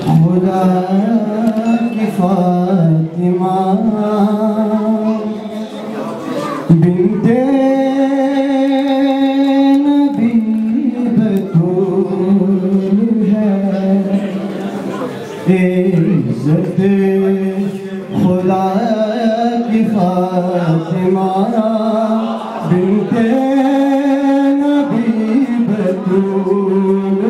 खुदा की फातिमा बिन्ते नबी बतूल है। इज़्ज़त खुदा की फातिमा बिन्ते नबी बतूल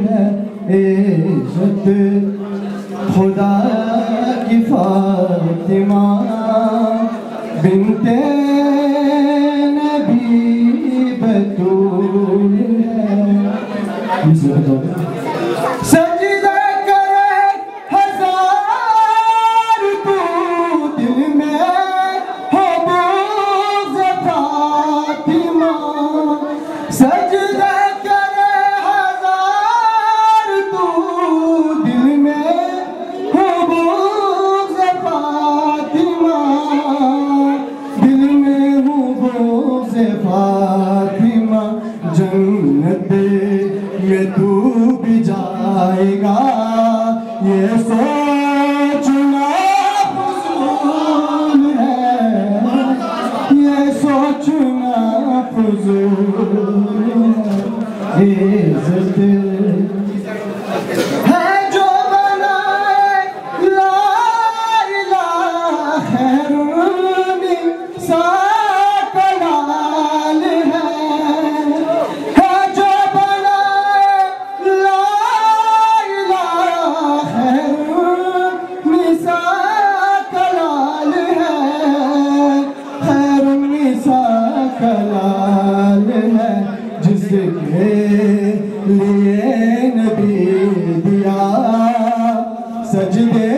है। इज़्ज़त खुदा की फातिमा बिन्ते नबी बतूल है। सजदा करे हजार तू दिल में हो बुग़्ज़ फातिमा। सजदा फातिमा जन्नत में तू भी जाएगा ये सोचना फज़ूल है। ये सोचना फज़ूल है। इज़्ज़त है जो बनाए ला इलाहा खैरुन्निसा कलाल है जिसके लिए नबी दिया सजदे